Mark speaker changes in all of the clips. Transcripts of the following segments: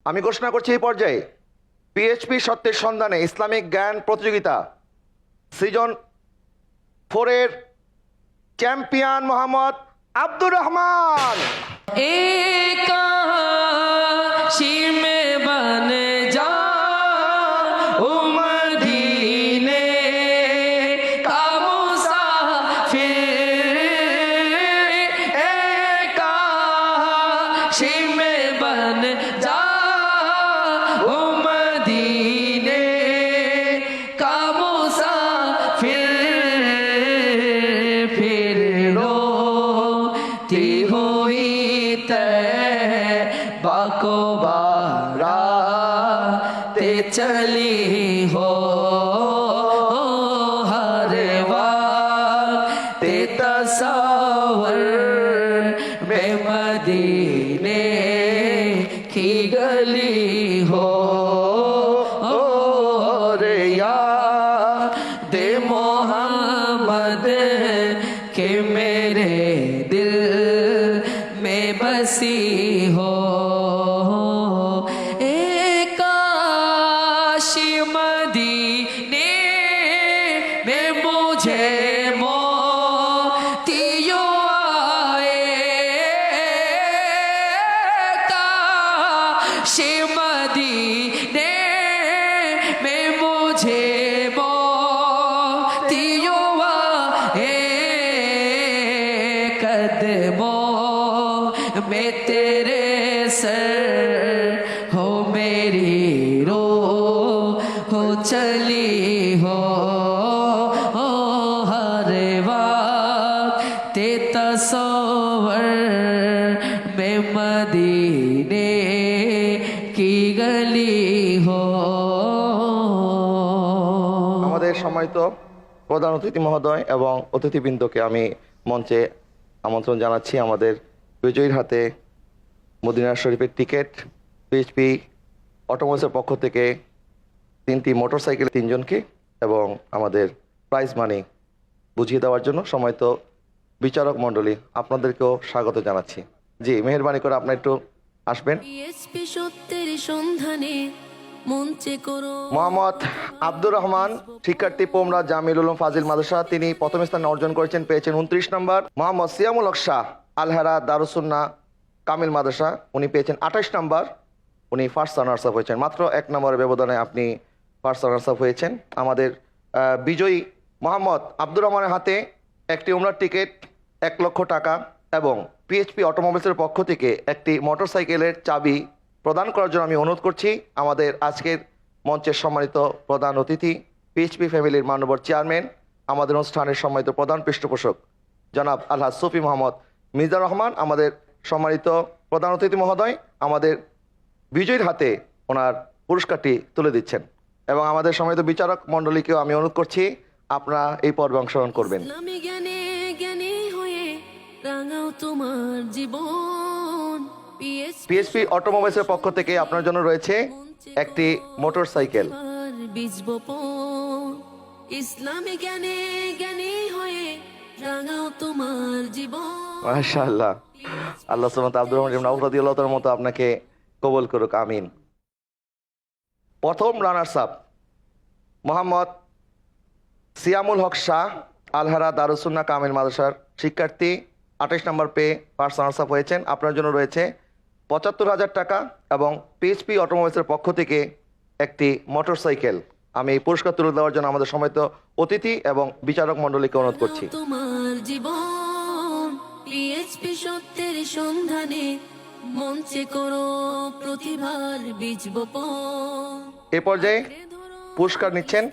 Speaker 1: আমি ঘোষণা করছি এই পর্যায়ে পিএইচপি সত্যের সন্ধানে ইসলামিক জ্ঞান প্রতিযোগিতা সিজন 4 এর চ্যাম্পিয়ন মোহাম্মদ আব্দুর রহমান।
Speaker 2: काशी में बन जा ओ मदीने का मुसाफिर, काशी में बन जा ओ मदीने का मुसाफिर, फिर रोती हुई बाको बाराते चली हो, हर वक्त तसव्वुर में मदीने की गली हो, रे याद मोहम्मद के मेरे दिल में बसी हो। काशी मदीने में मुझे मोतियों आए, काशी मदीने में मुझे मोतियों आए, कदमों में तेरे सर हो मेरी रो हो चली हो, हर वक्त तसव्वुर में मदीने की गली हो।
Speaker 1: আমাদের সম্মানিত প্রধান অতিথি মহোদয় এবং অতিথিবৃন্দকে আমি মঞ্চে আমন্ত্রণ জানাচ্ছি। আমাদের বিজয়ীর হাতে মদিনা শরীফের টিকিট, পিএইচপি অটোমোবাইলসের পক্ষ থেকে 3টি মোটরসাইকেল 3 জনকে এবং আমাদের প্রাইজ মানি বুঝিয়ে দেওয়ার জন্য সম্মানিত বিচারক মণ্ডলী আপনাদেরকেও স্বাগত জানাচ্ছি। জি, মেহেরবানি করে আপনি একটু আসবেন।
Speaker 3: পিএইচপি সত্যের সন্ধানে মঞ্চে করো
Speaker 1: মোহাম্মদ আব্দুর রহমান, শিক্ষার্থী পোমরা জামিল উলুম ফাজিল মাদ্রাসা, তিনি প্রথম স্থান অর্জন করেছেন, পেয়েছেন 29 নম্বর। মোহাম্মদ সিয়ামুল হক শাহ, আলহারা দারুসুন্নাহ কামিল মাদ্রাসা, উনি পেয়েছেন 28 নম্বর। উনি ফার্স্ট রানার্স আপ হয়েছেন, মাত্র 1 নম্বরের ব্যবধানে আপনি ফার্স্ট রানার্স আপ হয়েছেন। আমাদের বিজয়ী মোহাম্মদ আব্দুর রহমানের হাতে একটি উমরার টিকিট 1 লক্ষ টাকা এবং পিএইচপি অটোমোবাইলসের পক্ষ থেকে একটি মোটরসাইকেলের চাবি প্রদান করার জন্য আমি অনুরোধ করছি আমাদের আজকের মঞ্চের সম্মানিত প্রধান অতিথি, পিএইচপি ফ্যামিলির মাননীয় চেয়ারম্যান, আমাদের অনুষ্ঠানের সম্মানিত প্রধান পৃষ্ঠপোষক জনাব আলহাজ সুফি মোহাম্মদ মিজানুর রহমান, আমাদের সম্মানিত প্রধান অতিথি মহোদয় আমাদের বিজয়ীর হাতে ওনার পুরস্কারটি তুলে দিচ্ছেন এবং আমাদের সম্মানিত বিচারক মণ্ডলীকেও আমি অনুরোধ করছি আপনারা এই পর্বে অংশগ্রহণ করবেন।
Speaker 3: ইসলামী জ্ঞানে জ্ঞানী হয়ে রাঙাও তোমার জীবন।
Speaker 1: পিএইচপি অটোমোবাইলসের পক্ষ থেকে আপনার জন্য রয়েছে একটি মোটরসাইকেল।
Speaker 3: বীজ বপন ইসলামী জ্ঞানে জ্ঞানী হয়ে রাঙাও তোমার জীবন।
Speaker 1: মাশাআল্লাহ, আল্লাহ সুবহানাহু আব্দুর রহমান ইবনে আউফ রাদিয়াল্লাহু তাআলার মতো আপনাকে কবুল করুক, আমিন। প্রথম রানার্স আপ মোহাম্মদ সিয়ামুল হক শাহ, আলহারা দারুসুন্নাহ কামিল মাদ্রাসার শিক্ষার্থী, 28 নম্বর পেয়ে ফার্স্ট রানার্স আপ হয়েছেন। আপনার জন্য রয়েছে 75,000 টাকা এবং পিএইচপি অটোমোবাইলসের পক্ষ থেকে একটি মোটরসাইকেল। আমি এই পুরস্কার তুলে দেওয়ার জন্য আমাদের সম্মানিত অতিথি এবং বিচারক মণ্ডলীকে অনুরোধ করছি।
Speaker 3: তোমার জীবন পিএইচপি সত্যের সন্ধানে মঞ্চে করো প্রতিভার বীজ বপন।
Speaker 1: এ পর্যায়ে পুরস্কার নিচ্ছেন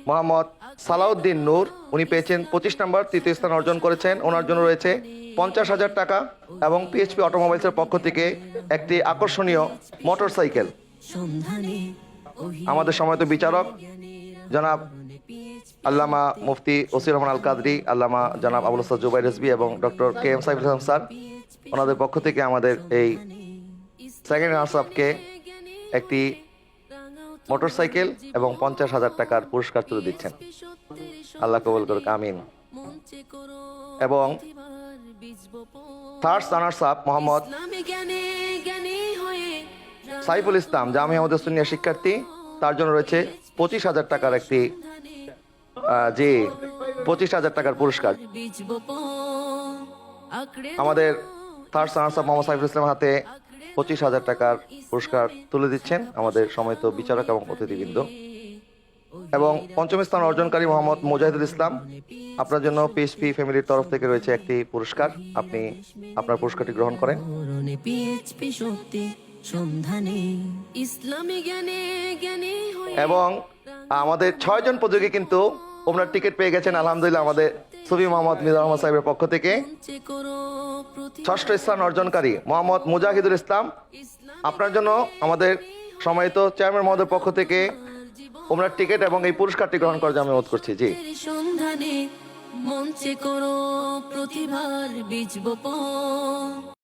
Speaker 1: মোহাম্মদ সালাউদ্দিন নূর, উনি পেয়েছেন 25 নম্বর, তৃতীয় স্থান অর্জন করেছেন। ওনার জন্য রয়েছে 50,000 টাকা এবং পিএইচপি অটোমোবাইলসের পক্ষ থেকে একটি আকর্ষণীয় মোটরসাইকেল। আমাদের সম্মানিত বিচারক জনাব আল্লামা মুফতি ওসির রহমান আল কাদরি, আল্লামা জনাব আবুল হাসান জুবাইর রিজভী এবং doctor K M Saiful Islam sir, ওনাদের পক্ষ থেকে আমাদের এই সেকেন্ড রানার্স আপকে একটি মোটরসাইকেল এবং 50,000 টাকার পুরস্কার তুলে দিচ্ছেন। আল্লাহ কবুল করুক, আমিন। এবং third runners up Mohammad Saiful Islam Jamia আমাদের সুন্নিয়া শিক্ষার্থী, তার জন্য রয়েছে 25,000 টাকার একটি জি 25,000 টাকার পুরস্কার।
Speaker 3: বীজ বপন আঁকড়ে
Speaker 1: আমাদের থার্ড সানার্স অফ মোহাম্মদ সাইফুল ইসলামের হাতে 25,000 টাকার পুরস্কার তুলে দিচ্ছেন আমাদের সম্মানিত বিচারক এবং অতিথিবৃন্দ। এবং পঞ্চম স্থান অর্জনকারী মোহাম্মদ মুজাহিদুল ইসলাম, আপনার জন্য পিএসপি ফ্যামিলির তরফ থেকে রয়েছে একটি পুরস্কার, আপনি আপনার পুরস্কারটি গ্রহণ করেন।
Speaker 3: পিএইচপি শক্তি সন্ধানে ইসলামী জ্ঞানে জ্ঞানী হয়ে
Speaker 1: এবং আমাদের 6 জন প্রতিযোগী কিন্তু ওমরার টিকিট পেয়ে গেছেন আলহামদুলিল্লাহ আমাদের সুফি মোহাম্মদ মিজানুর রহমান সাহেবের পক্ষ থেকে।
Speaker 3: মঞ্চে করো প্রতি
Speaker 1: ষষ্ঠ স্থান অর্জনকারী মোহাম্মদ মুজাহিদুল ইসলাম, আপনার জন্য আমাদের সম্মানিত চেয়ারম্যান মহোদয়ের পক্ষ থেকে ওমরার টিকিট এবং এই পুরস্কারটি গ্রহণ করার জন্য আমি অনুরোধ করছি। জি
Speaker 3: সন্ধানে মঞ্চে করো প্রতিভার বীজ বপন।